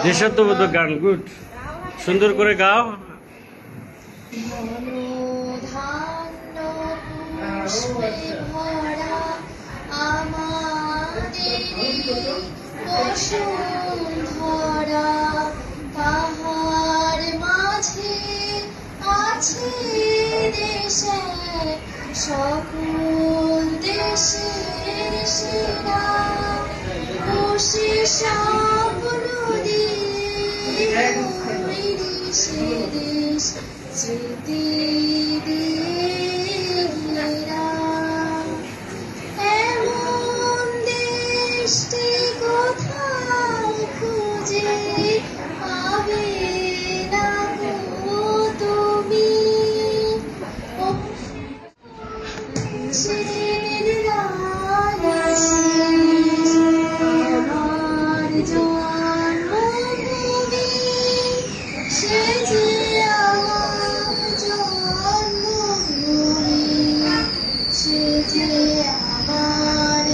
দেশাত্মবোধক গান, গুড, সুন্দর করে গাও। ধনধান্য পুষ্পে ভরা আমাদের বসুন্ধরা, তাহার মাঝে আছে দেশে সকল দেশের সেরা, খুশি সব নদীর সে দেশ স্মৃতি দিয়ে ঘেরা। এমন দেশটি কোথাও খুঁজে পাবে না গো তুমি। সের রাশি আমার জন্মভূমি, সে যে আমার জন্মভূমি, সে যে আমার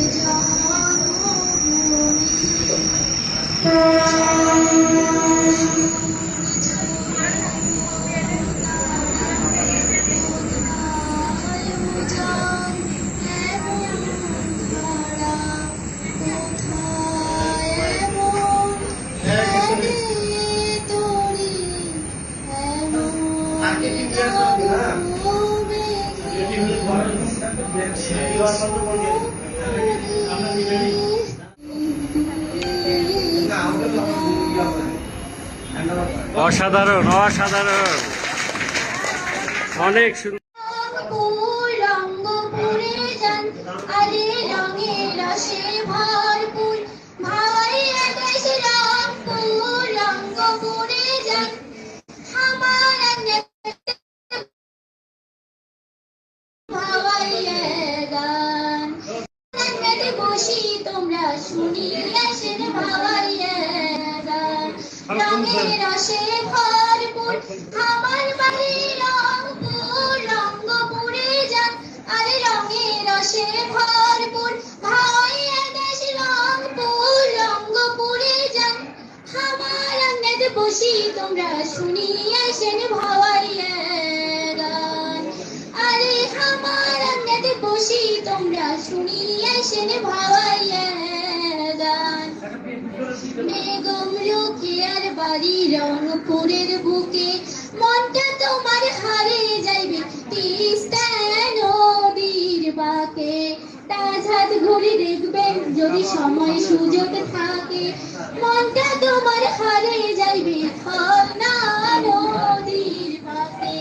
অসাধারণ, অসাধারণ, অনেক সুন্দর। রঙ্গ পুরে যান আরে রঙের রসে ভরপুর, ভাইয়া দেশ রংপুর রঙ্গ পুরে যান আমার ভাইয়া গান। বসি তোমরা শুনি আসেন ভাইয়া গান, রঙের রসে ভরপুর আমার বাড়ি রংপুর রঙ্গপুরে যান আরে রঙের রসে ভরপুর, ভাইয়া দেশ রংপুর রঙ্গপুরে যান আমার আঙ্গনে বসি তোমরা শুনি আসেন ভাইয়া গান, আরে আমার আঙ্গনে বসি তোমরা শুনি আসেন ভাইয়া গান। বেগম রোকেয়ার বাড়ি রংপুরের বুকে, মনটা তোমার হারে যাইবে তিস্তা নদীর বাঁকে, তাজহাট ঘুরে দেখবেন যদি সময় সুযোগ থাকে, মনটা তোমার হারে যাইবে খুলনা নদীর বাঁকে।